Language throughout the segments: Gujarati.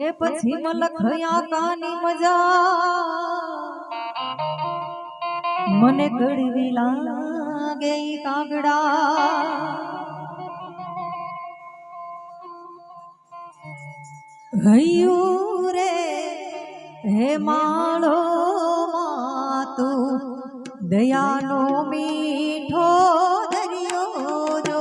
એ પછી મલખયા કાની મજા મને કડવી લાગે ઈ કાગડા હૈયું રે હે માળો તું દયાનો મીઠો દરિયો જો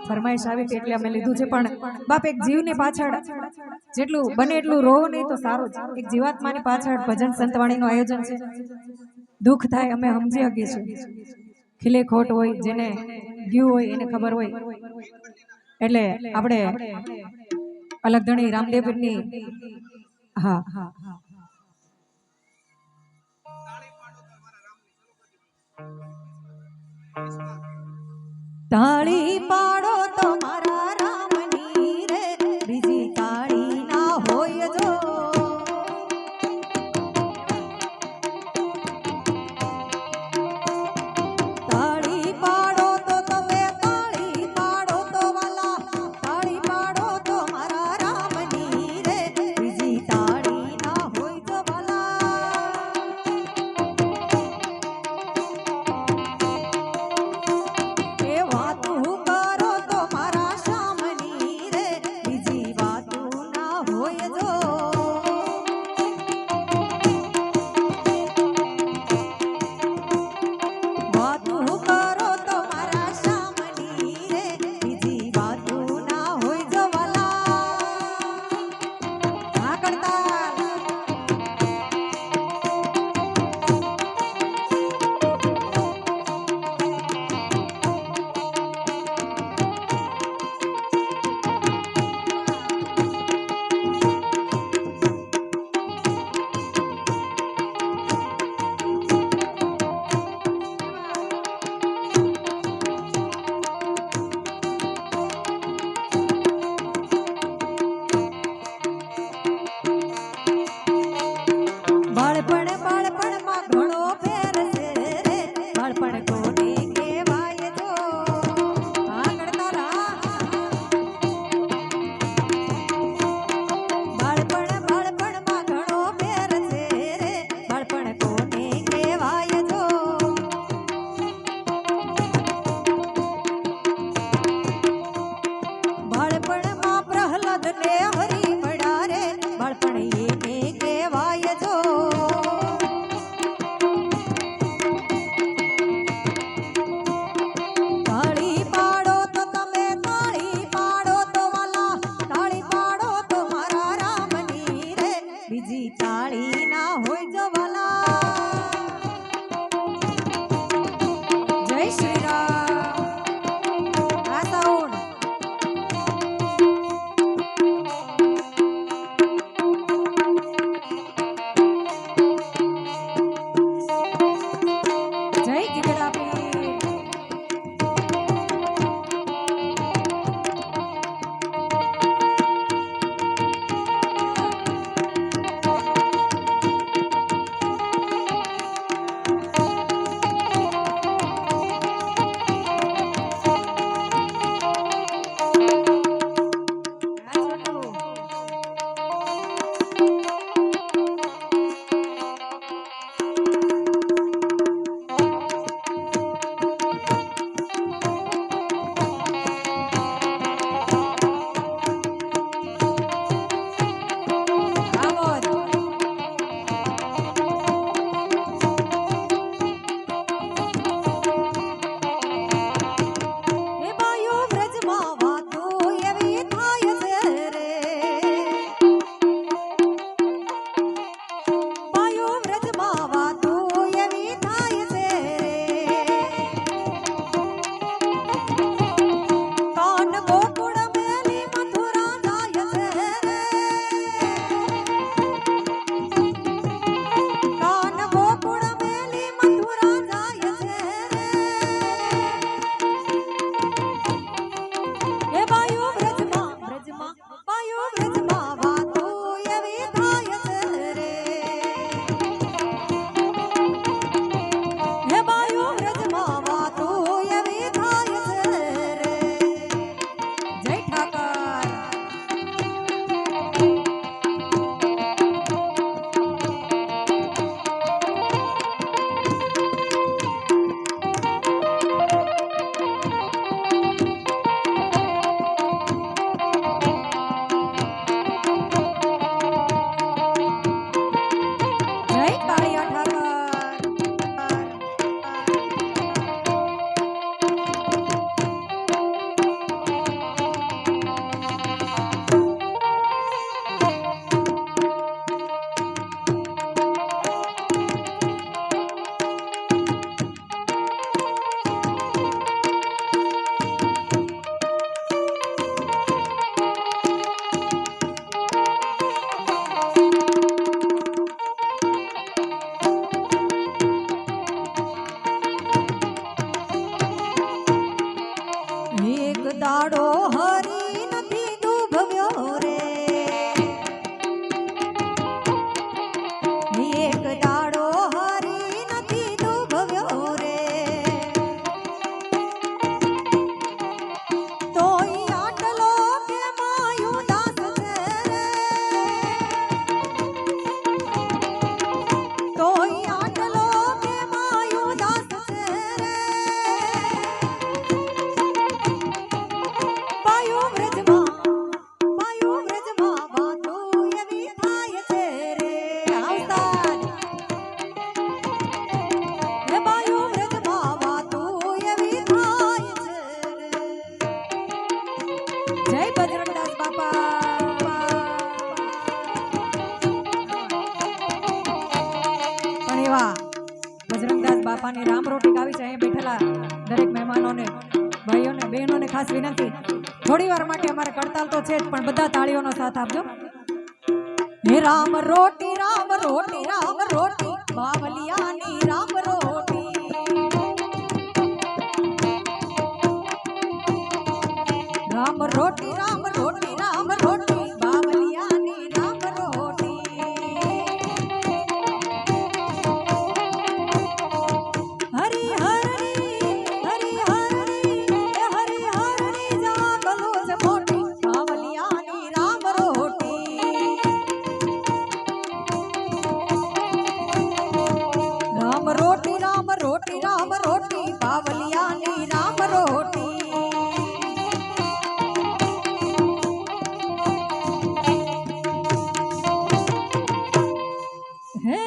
ફરમાઈશ આવી એટલે અમે લીધું છે પણ બાપ એક જીવને પાછળ જેટલું બને એટલું રોવો નહીં તો સારું જ એક જીવાત્માની પાછળ ભજન સંતવાણીનું આયોજન છે દુઃખ થાય અમે સમજી શકીએ છીએ ખીલે ખોટ હોય જેને ગયું હોય એને ખબર હોય એટલે આપણે અલગધણી રામદેવની હા તાળી પાડો તો મારા રામની રે બીજી તાળી ના હોય જો તાળી પાડો તો તમે તાળી પાડો તો વાલા તાળી પાડો તો મારા રામની રે બીજી તાળી ના હોય જો વાલા એ વાતું કરો તો મારા શામની કડતાલ બાળપણ બાળપણમાં ઘણો ફેર છે રે બાળપણ કોને કહેવાય જો આગળ તારા બાળપણ બાળપણમાં ઘણો ફેર છે રે બાળપણ કોને કહેવાય જો બાળપણમાં પ્રહલાદ ને હરી મળ્યા રે બાળપણ એને કહેવાય જો તાળી પાડો તો તમે તાળી પાડો તો વાલા તાળી પાડો તો મારા રામની રે બીજી તાળી ના હોય જો વાલા જય શ્રી રામ આ સાઉન્ડ જય ગીગડા પીર એવા બજરંગદાસ બાપાની રામ રોટી ગાવી છે. અહીંયા બેઠેલા દરેક મહેમાનોને, ભાઈઓને, બહેનોને ખાસ વિનંતી, થોડી વાર માટે અમારે કડતાલ તો છે જ, પણ બધા તાળીઓનો સાથ આપજો. હે રામ રોટી રામ રોટી રામ રોટી બાવલિયાની રામ રોટી. રામ રોટી રામ રોટી રામ રોટી બાવલિયાની રામ રોટી. હરી હરી હરી હરી હરી હરી જાગલો છે મોટી બાવલિયાની રામ રોટી. રામ રોટી રામ રોટી રામ રોટી બાવલિયાની રામ રોટી. હે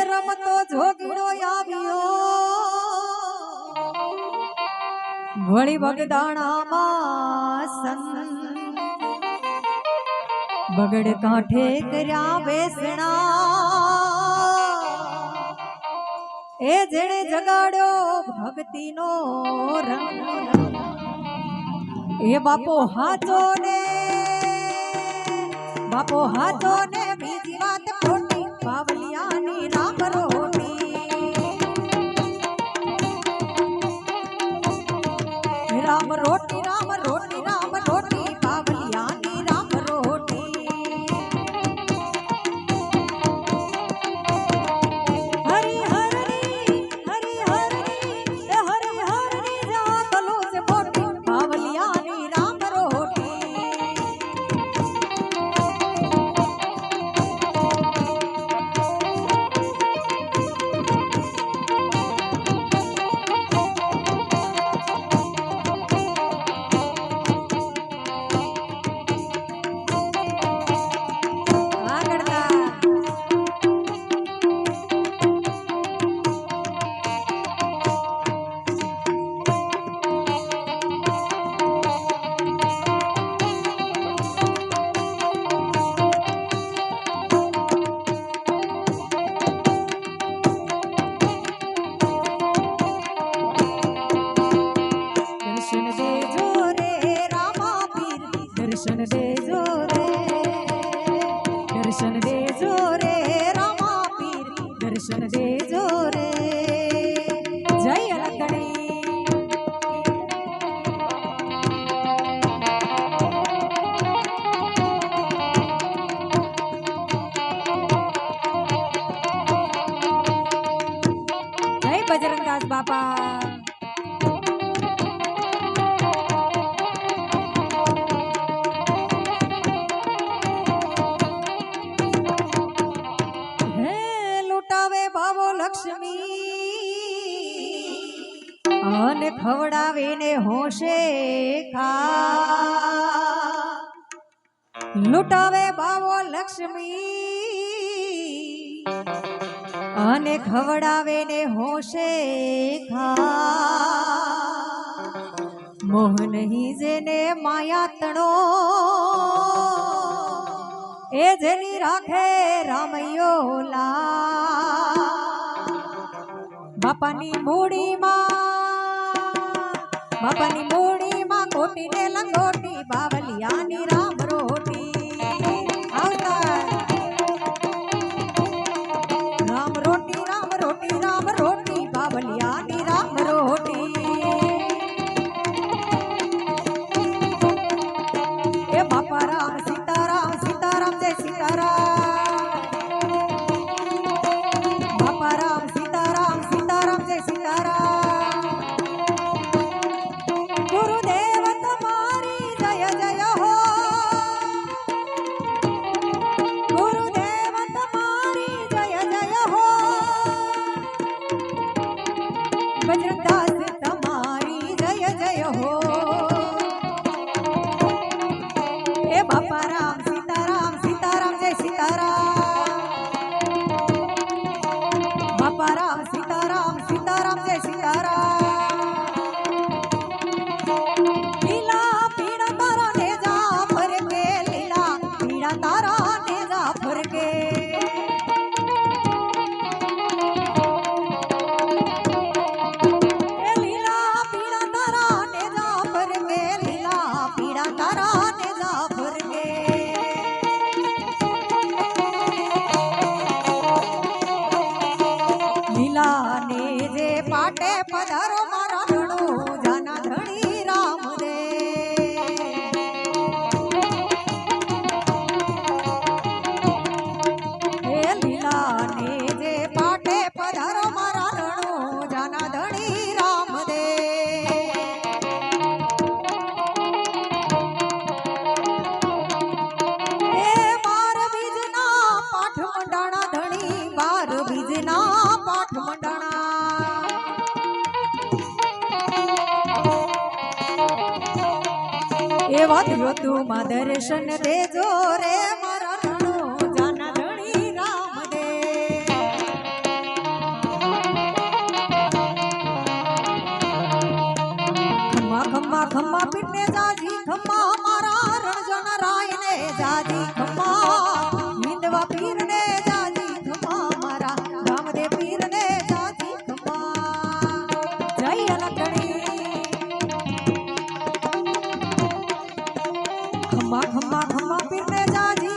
રમતો જોગીડો આવ્યો વળી બગદાણામાં સન. બગડ કાંઠે કર્યા બેસણા એ જેણે જગાડ્યો ભક્તિનો રંગ. એ બાપો હાચો ને બીજી વાત ખોટી બાવલિયાની રામ રોટી. રામ રોટી રામ રોટી રામ રોટી બાવલિયાની રામ રોટી. હરી હરી હરી હરી હરી હરી જાગલો છે મોટી બાવલિયાની રામ રોટી. દર્શન દેજો રે દર્શન દેજો રે રામા પીર દર્શન દેજો રે. જય અલગણી. જય બજરંગદાસ બાપા. અને ખવડાવીને હોશે ખા. લૂંટાવે બાવો લક્ષ્મી અને ખવડાવીને હોશે ખા. મોહ નહીં જેને માયા તણો એ જેની રાખે રામૈયો લા. બાપાની મૂડીમાં કોટી ને લંગોટી બાવલિયાની રામ રોટી. રામ રોટી રામ રોટી રામ રોટી બાવલિયાની રામ રોટી. એ બાપા રામ સીતારામ સીતારામ જય સીતારામ. બાપા રામ સીતારામ સીતારામ જય સીતારામ. ગુરુદેવ તમારી જય જય હો. એવા ઋતુમાં દર્શન દેજો રે મારા રણો જાના ધણી રામદેવ. ખમ્મા ખમ્મા ખમ્મા પીરને જાજી ખમ્મા મારા રણજન રાયને જાજી ખમ્મા હિંદવા પીરને જાજી ખમ્મા મારા રામદેવ પીરને જાજી ખમ્મા. જય અલકણી. ખમ્મા ખમ્મા ખમ્મા પીરને જાજી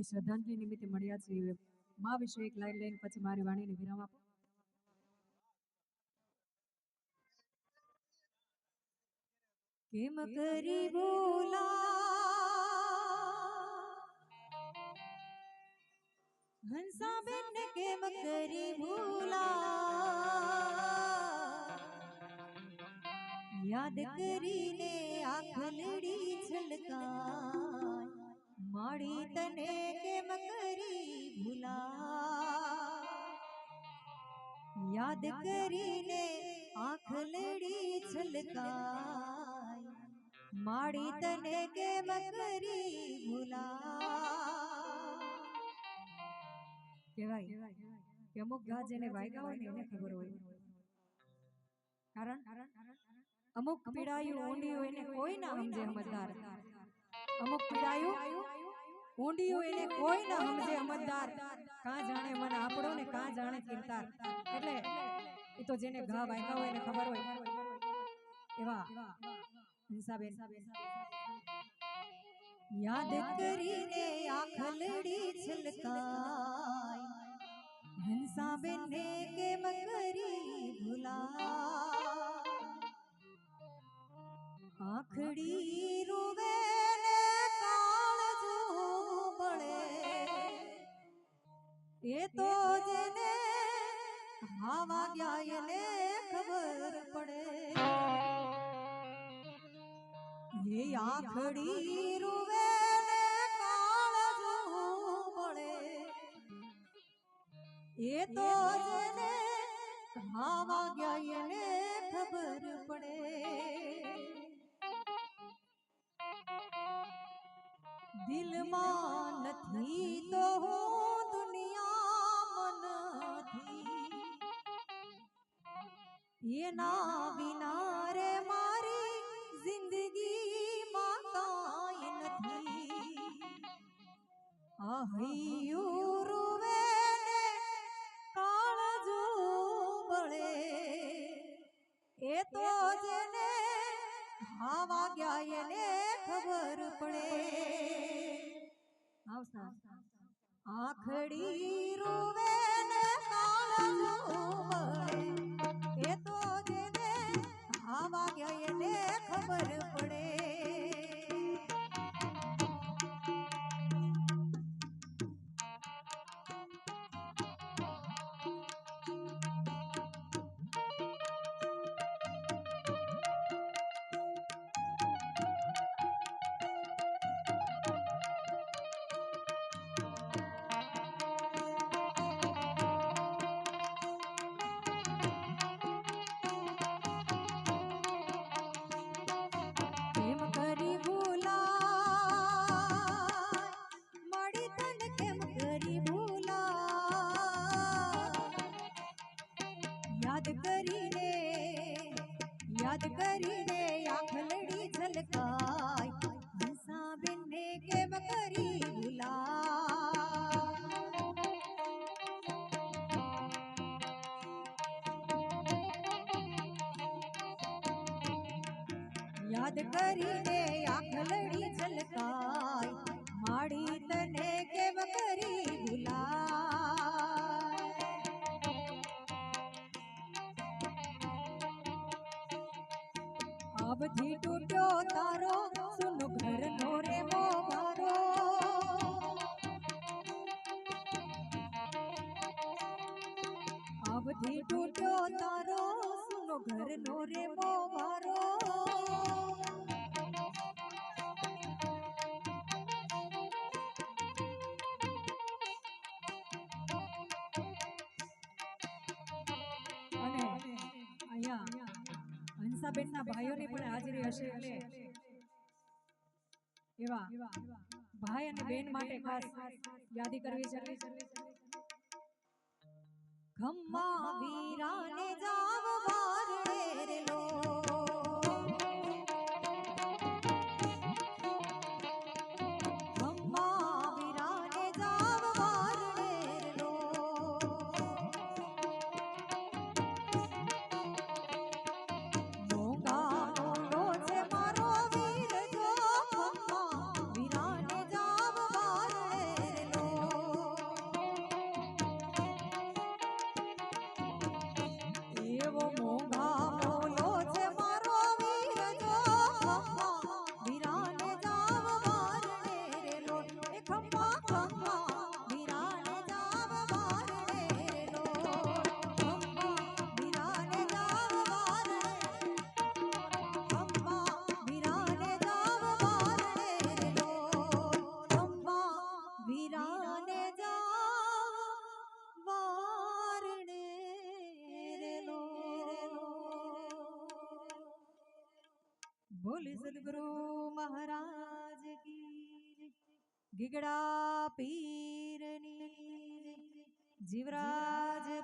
શ્રદ્ધાંજલિ નિમિત્તે મળ્યા છીએ. મા વિશે એક લાઈન લઈને પછી મારી વાણીને વિરામ આપો. કેમ કરી ભૂલા હંસાબેન ને કેમ કરી ભૂલા યાદ કરીને આખલડી છલકાય માડી તને કેમ કરી ભૂલા યાદ કરીને આખલડી છલકાય માડી તને કેમ કરી ભૂલા કહેવાય કે અમુક ગા જેને વાગ્યા હોય ને એને ખબર હોય. કારણ અમુક પીડાયું ઊંડિયું એને કોઈ ના સમજે સમજદાર. અમુક પીડાયું ઊંડિયું એને કોઈ ના સમજે સમજદાર. કાં જાણે મન આપણો ને કાં જાણે કિરતાર. એટલે એ તો જેને ઘા વાગ્યા હોય એને ખબર હોય. એવા હંસાબેન યાદ કરીને આખલડી છલકાય હંસાબેન ને કેમ કરી ભૂલા આખડી રૂવે ને કાળજો પડે એ તો જેને હા વાગ્યા એને ખબર પડે ये आखड़ी रुवे ने काळजो पड़े ये तो जने कहाँ वाग्या येने खबर पड़े दिल में नथी तो हूँ दुनिया मन थी ये ना बिना रे मारी जिंदगी માં કાંઈ નથી આહૈયું રૂવે ને કાળજો બળે એ તો જેને હા વાગ્યા એને ખબર પડે આખડી રૂવે ને કાળજો બળે એ તો જેને હા વાગ્યા એને ખબર પડે याद કરીને આખલડી છલકાય હંસાબેન ને કેમ કરી ભૂલા યાદ કરીને આખલડી છલકાય માડી તને કેમ કરી ભૂલા અબથી તૂટ્યો તારો સુનો ઘર નો રે મોગારો અબથી તૂટ્યો તારો સુનો ઘર નો રે મોગારો અને અહીંયા હંસાબેન ના ભાઈઓની પણ હાજરી હશે એટલે એવા ભાઈ અને બેન માટે ખાસ યાદી કરવી છે ખમ્મા વીરાને જાવ વારડે રે લો વીરાને જાવ વારડે લો બોલે સદગુરુ મહારાજ કી જય. ગીગડા પીરની જય. જીવરાજ